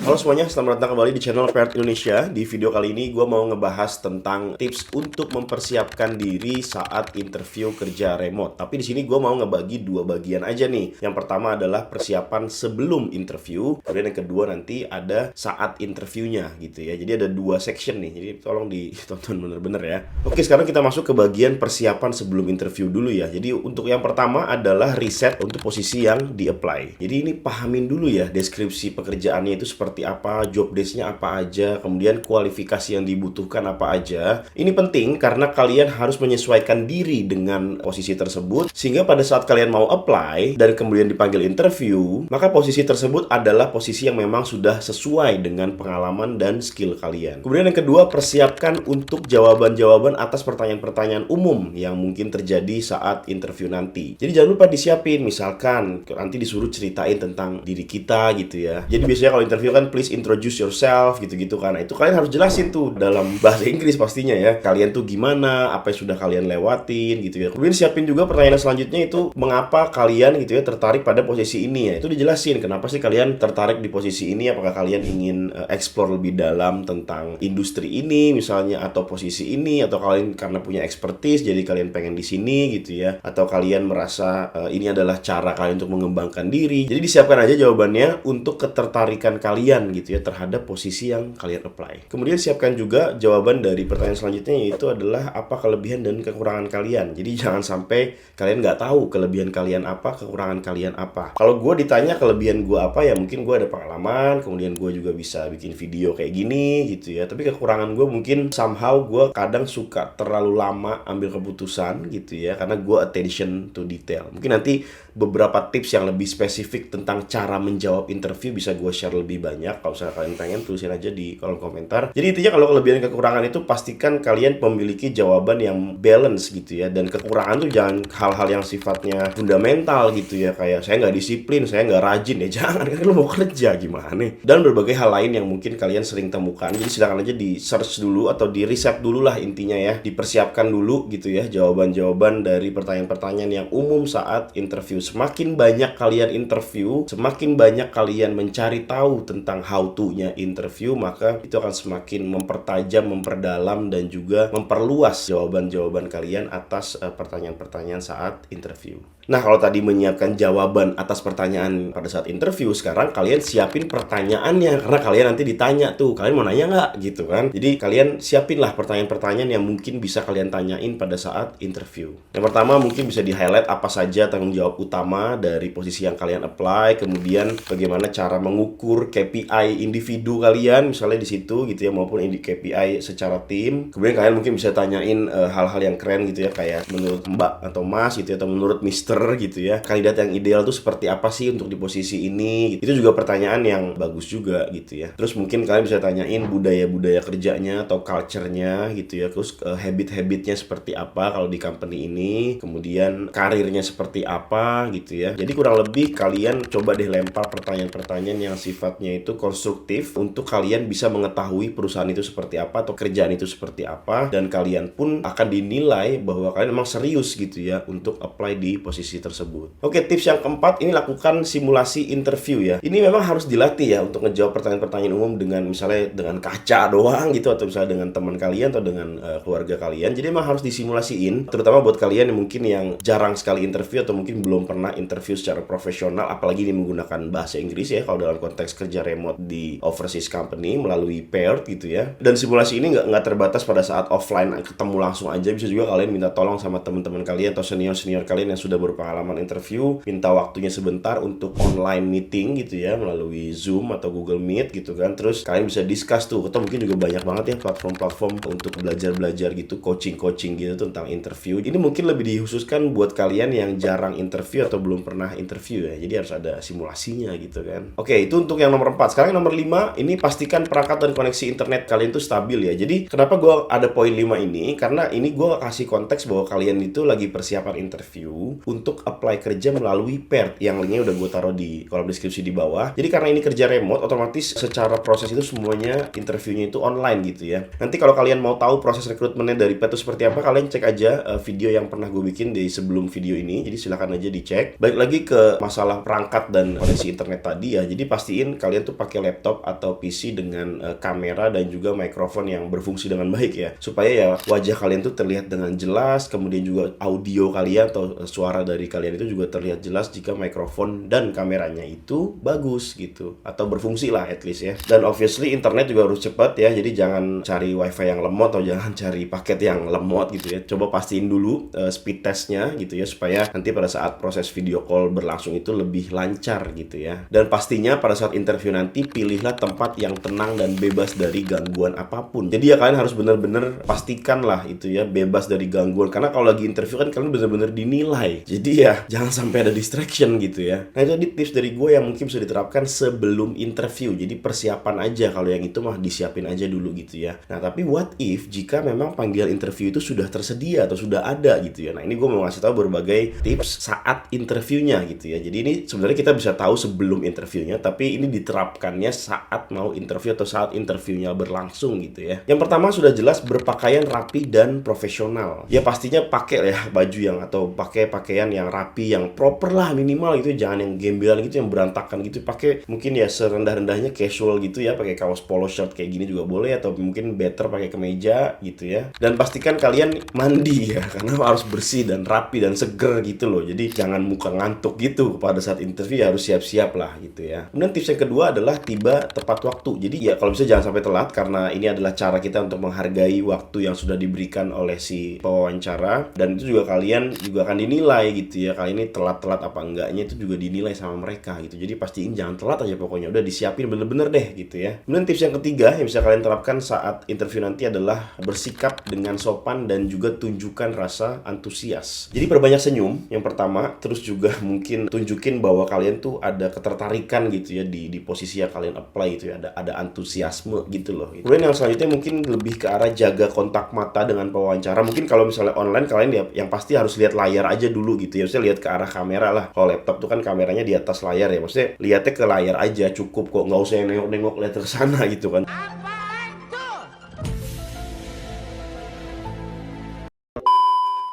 Halo semuanya, selamat datang kembali di channel Paired Indonesia. Di video kali ini gue mau ngebahas tentang tips untuk mempersiapkan diri saat interview kerja remote. Tapi di sini gue mau ngebagi dua bagian aja nih. Yang pertama adalah persiapan sebelum interview, kemudian yang kedua nanti ada saat interviewnya gitu ya. Jadi ada dua section nih, jadi tolong ditonton bener-bener ya. Oke, sekarang kita masuk ke bagian persiapan sebelum interview dulu ya. Jadi untuk yang pertama adalah riset untuk posisi yang di-apply. Jadi ini pahamin dulu ya deskripsi pekerjaannya itu seperti apa, job desk-nya apa aja, kemudian kualifikasi yang dibutuhkan apa aja. Ini penting karena kalian harus menyesuaikan diri dengan posisi tersebut, sehingga pada saat kalian mau apply dan kemudian dipanggil interview, maka posisi tersebut adalah posisi yang memang sudah sesuai dengan pengalaman dan skill kalian. Kemudian yang kedua, persiapkan untuk jawaban-jawaban atas pertanyaan-pertanyaan umum yang mungkin terjadi saat interview nanti. Jadi jangan lupa disiapin, misalkan nanti disuruh ceritain tentang diri kita gitu ya. Jadi biasanya kalau interview kan please introduce yourself gitu-gitu kan. Nah, itu kalian harus jelasin tuh dalam bahasa Inggris pastinya ya. Kalian tuh gimana, apa yang sudah kalian lewatin gitu ya. Kemudian siapin juga pertanyaan selanjutnya itu mengapa kalian gitu ya tertarik pada posisi ini ya. Itu dijelasin kenapa sih kalian tertarik di posisi ini, apakah kalian ingin explore lebih dalam tentang industri ini misalnya, atau posisi ini, atau kalian karena punya expertise jadi kalian pengen di sini gitu ya, atau kalian merasa ini adalah cara kalian untuk mengembangkan diri. Jadi disiapkan aja jawabannya untuk ketertarikan kalian gitu ya terhadap posisi yang kalian apply. Kemudian siapkan juga jawaban dari pertanyaan selanjutnya, yaitu adalah apa kelebihan dan kekurangan kalian. Jadi jangan sampai kalian nggak tahu kelebihan kalian apa, kekurangan kalian apa. Kalau gue ditanya kelebihan gue apa, ya mungkin gue ada pengalaman, kemudian gue juga bisa bikin video kayak gini gitu ya. Tapi kekurangan gue mungkin somehow gue kadang suka terlalu lama ambil keputusan gitu ya, karena gue attention to detail. Mungkin nanti beberapa tips yang lebih spesifik tentang cara menjawab interview bisa gue share lebih banyak. Kalau misalnya kalian pengen, tulisin aja di kolom komentar. Jadi intinya kalau kelebihan dan kekurangan itu pastikan kalian memiliki jawaban yang balance gitu ya. Dan kekurangan tuh jangan hal-hal yang sifatnya fundamental gitu ya, kayak saya nggak disiplin, saya nggak rajin ya. Jangan, kan lu mau kerja gimana. Dan berbagai hal lain yang mungkin kalian sering temukan. Jadi silakan aja di search dulu atau di riset dulu lah intinya ya. Dipersiapkan dulu gitu ya jawaban-jawaban dari pertanyaan-pertanyaan yang umum saat interview. Semakin banyak kalian interview, semakin banyak kalian mencari tahu tentang how to-nya interview, maka itu akan semakin mempertajam, memperdalam, dan juga memperluas jawaban-jawaban kalian atas pertanyaan-pertanyaan saat interview. Nah, kalau tadi menyiapkan jawaban atas pertanyaan pada saat interview, sekarang kalian siapin pertanyaannya, karena kalian nanti ditanya tuh, kalian mau nanya nggak gitu kan. Jadi kalian siapinlah pertanyaan-pertanyaan yang mungkin bisa kalian tanyain pada saat interview. Yang pertama mungkin bisa di-highlight apa saja tanggung jawab utama dari posisi yang kalian apply, kemudian bagaimana cara mengukur KPI individu kalian misalnya di situ gitu ya, maupun KPI secara tim. Kemudian kalian mungkin bisa tanyain hal-hal yang keren gitu ya, kayak menurut Mbak atau Mas gitu ya, atau menurut Mister gitu ya, kandidat yang ideal tuh seperti apa sih untuk di posisi ini. Itu juga pertanyaan yang bagus juga gitu ya. Terus mungkin kalian bisa tanyain budaya-budaya kerjanya atau culture-nya gitu ya. Terus habit-habitnya seperti apa kalau di company ini. Kemudian karirnya seperti apa gitu ya. Jadi kurang lebih kalian coba deh lempar pertanyaan-pertanyaan yang sifatnya itu konstruktif untuk kalian bisa mengetahui perusahaan itu seperti apa atau kerjaan itu seperti apa, dan kalian pun akan dinilai bahwa kalian memang serius gitu ya untuk apply di posisi tersebut. Oke, tips yang keempat, ini lakukan simulasi interview ya. Ini memang harus dilatih ya untuk ngejawab pertanyaan-pertanyaan umum dengan misalnya dengan kaca doang gitu, atau misalnya dengan teman kalian atau dengan keluarga kalian. Jadi memang harus disimulasiin, terutama buat kalian yang mungkin yang jarang sekali interview atau mungkin belum pernah interview secara profesional, apalagi ini menggunakan bahasa Inggris ya kalau dalam konteks kerja remote di overseas company melalui paired gitu ya. Dan simulasi ini nggak terbatas pada saat offline ketemu langsung aja, bisa juga kalian minta tolong sama teman-teman kalian atau senior-senior kalian yang sudah berpengalaman interview, minta waktunya sebentar untuk online meeting gitu ya melalui Zoom atau Google Meet gitu kan. Terus kalian bisa discuss tuh, atau mungkin juga banyak banget ya platform-platform untuk belajar-belajar gitu, coaching-coaching gitu tentang interview. Ini mungkin lebih dikhususkan buat kalian yang jarang interview atau belum pernah interview ya. Jadi harus ada simulasinya gitu kan. Oke, itu untuk yang nomor 4. Sekarang yang nomor 5, ini pastikan perangkat dan koneksi internet kalian tuh stabil ya. Jadi kenapa gue ada poin 5 ini? Karena ini gue kasih konteks bahwa kalian itu lagi persiapan interview untuk untuk apply kerja melalui Paired, yang linknya udah gue taruh di kolom deskripsi di bawah. Jadi karena ini kerja remote, otomatis secara proses itu semuanya interviewnya itu online gitu ya. Nanti kalau kalian mau tahu proses rekrutmennya dari Paired itu seperti apa, kalian cek aja video yang pernah gue bikin di sebelum video ini. Jadi silahkan aja dicek. Balik lagi ke masalah perangkat dan koneksi internet tadi ya. Jadi pastiin kalian tuh pakai laptop atau PC dengan kamera dan juga mikrofon yang berfungsi dengan baik ya, supaya ya wajah kalian tuh terlihat dengan jelas, kemudian juga audio kalian atau suara dari kalian itu juga terlihat jelas jika mikrofon dan kameranya itu bagus gitu, atau berfungsi lah at least ya. Dan obviously internet juga harus cepat ya, jadi jangan cari wifi yang lemot atau jangan cari paket yang lemot gitu ya. Coba pastiin dulu speed testnya gitu ya, supaya nanti pada saat proses video call berlangsung itu lebih lancar gitu ya. Dan pastinya pada saat interview nanti pilihlah tempat yang tenang dan bebas dari gangguan apapun. Jadi ya kalian harus benar-benar pastikan lah itu ya, bebas dari gangguan, karena kalau lagi interview kan kalian benar-benar dinilai. Jadi ya jangan sampai ada distraction gitu ya. Nah itu tadi tips dari gue yang mungkin bisa diterapkan sebelum interview. Jadi persiapan aja, kalau yang itu mah disiapin aja dulu gitu ya. Nah tapi what if jika memang panggilan interview itu sudah tersedia atau sudah ada gitu ya. Nah ini gue mau ngasih tahu berbagai tips saat interviewnya gitu ya. Jadi ini sebenarnya kita bisa tahu sebelum interviewnya, tapi ini diterapkannya saat mau interview atau saat interviewnya berlangsung gitu ya. Yang pertama sudah jelas berpakaian rapi dan profesional. Ya pastinya pakai ya baju yang atau pakai pakaian yang rapi, yang proper lah minimal gitu. Jangan yang gembelan gitu, yang berantakan gitu. Pakai mungkin ya serendah-rendahnya casual gitu ya, pakai kaos polo shirt kayak gini juga boleh, atau mungkin better pakai kemeja gitu ya. Dan pastikan kalian mandi ya, karena harus bersih dan rapi dan seger gitu loh. Jadi jangan muka ngantuk gitu pada saat interview, ya harus siap-siap lah gitu ya. Kemudian tips yang kedua adalah tiba tepat waktu. Jadi ya kalau bisa jangan sampai telat, karena ini adalah cara kita untuk menghargai waktu yang sudah diberikan oleh si pewawancara. Dan itu juga kalian juga akan dinilai gitu ya, kali ini telat-telat apa enggaknya itu juga dinilai sama mereka gitu. Jadi pastiin jangan telat aja pokoknya, udah disiapin bener-bener deh gitu ya. Kemudian tips yang ketiga yang bisa kalian terapkan saat interview nanti adalah bersikap dengan sopan dan juga tunjukkan rasa antusias. Jadi perbanyak senyum yang pertama, terus juga mungkin tunjukin bahwa kalian tuh ada ketertarikan gitu ya di posisi yang kalian apply gitu ya, ada antusiasme gitu loh. Kemudian yang selanjutnya mungkin lebih ke arah jaga kontak mata dengan pewawancara. Mungkin kalau misalnya online kalian ya yang pasti harus lihat layar aja dulu gitu ya, maksudnya lihat ke arah kamera lah. Kalau laptop tuh kan kameranya di atas layar ya, maksudnya lihatnya ke layar aja cukup kok, nggak usah nengok-nengok lihat ke sana gitu kan.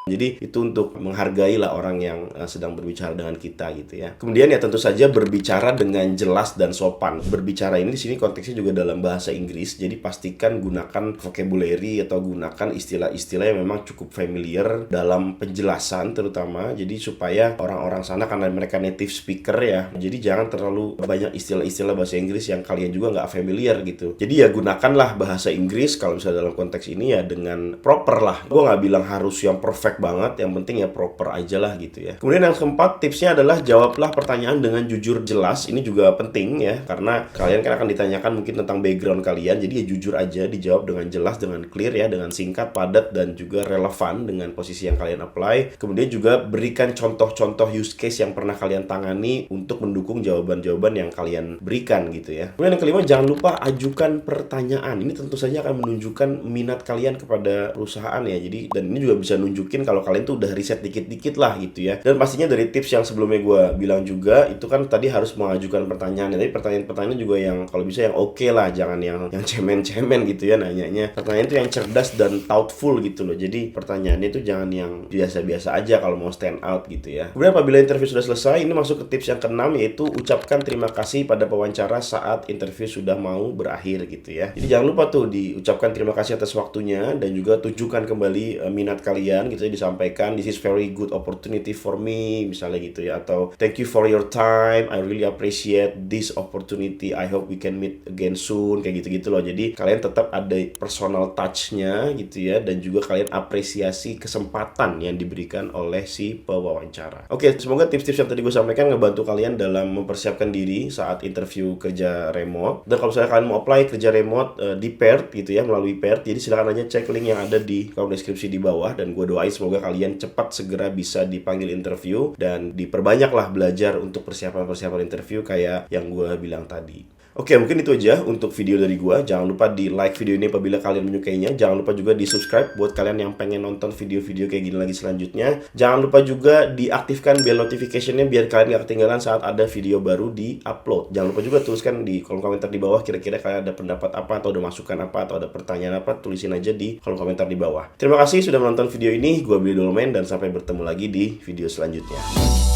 Jadi itu untuk menghargai lah orang yang sedang berbicara dengan kita gitu ya. Kemudian ya tentu saja berbicara dengan jelas dan sopan. Berbicara ini di sini konteksnya juga dalam bahasa Inggris. Jadi pastikan gunakan vocabulary atau gunakan istilah-istilah yang memang cukup familiar dalam penjelasan terutama. Jadi supaya orang-orang sana, karena mereka native speaker ya, jadi jangan terlalu banyak istilah-istilah bahasa Inggris yang kalian juga nggak familiar gitu. Jadi ya gunakanlah bahasa Inggris kalau misalnya dalam konteks ini ya dengan proper lah. Gue nggak bilang harus yang perfect banget, yang penting ya proper aja lah gitu ya. Kemudian yang keempat tipsnya adalah jawablah pertanyaan dengan jujur jelas. Ini juga penting ya, karena kalian kan akan ditanyakan mungkin tentang background kalian, jadi ya jujur aja, dijawab dengan jelas, dengan clear ya, dengan singkat, padat, dan juga relevan dengan posisi yang kalian apply. Kemudian juga berikan contoh-contoh use case yang pernah kalian tangani untuk mendukung jawaban-jawaban yang kalian berikan gitu ya. Kemudian yang kelima, jangan lupa ajukan pertanyaan. Ini tentu saja akan menunjukkan minat kalian kepada perusahaan ya. Jadi dan ini juga bisa nunjukin kalau kalian tuh udah riset dikit-dikit lah gitu ya. Dan pastinya dari tips yang sebelumnya gue bilang juga, itu kan tadi harus mengajukan pertanyaan. Tapi pertanyaan-pertanyaan juga yang kalau bisa yang oke lah, jangan yang cemen-cemen gitu ya nanyanya. Pertanyaan itu yang cerdas dan thoughtful gitu loh. Jadi pertanyaannya itu jangan yang biasa-biasa aja kalau mau stand out gitu ya. Kemudian apabila interview sudah selesai, ini masuk ke tips yang keenam, yaitu ucapkan terima kasih pada pewawancara saat interview sudah mau berakhir gitu ya. Jadi jangan lupa tuh diucapkan terima kasih atas waktunya, dan juga tunjukkan kembali minat kalian gitu ya, disampaikan this is very good opportunity for me misalnya gitu ya, atau thank you for your time, I really appreciate this opportunity, I hope we can meet again soon, kayak gitu-gitu loh. Jadi kalian tetap ada personal touch-nya gitu ya, dan juga kalian apresiasi kesempatan yang diberikan oleh si pewawancara. Oke, semoga tips-tips yang tadi gue sampaikan ngebantu kalian dalam mempersiapkan diri saat interview kerja remote. Dan kalau misalnya kalian mau apply kerja remote di Paired gitu ya, melalui Paired, jadi silakan aja cek link yang ada di kolom deskripsi di bawah, dan gue doain semoga kalian cepat segera bisa dipanggil interview dan diperbanyaklah belajar untuk persiapan interview kayak yang gue bilang tadi. Oke, mungkin itu aja untuk video dari gua. Jangan lupa di like video ini apabila kalian menyukainya. Jangan lupa juga di subscribe buat kalian yang pengen nonton video-video kayak gini lagi selanjutnya. Jangan lupa juga diaktifkan bell notification-nya biar kalian gak ketinggalan saat ada video baru di upload. Jangan lupa juga tuliskan di kolom komentar di bawah kira-kira kalian ada pendapat apa atau ada masukan apa atau ada pertanyaan apa, tulisin aja di kolom komentar di bawah. Terima kasih sudah menonton video ini. Gua Billy Dolmen dan sampai bertemu lagi di video selanjutnya.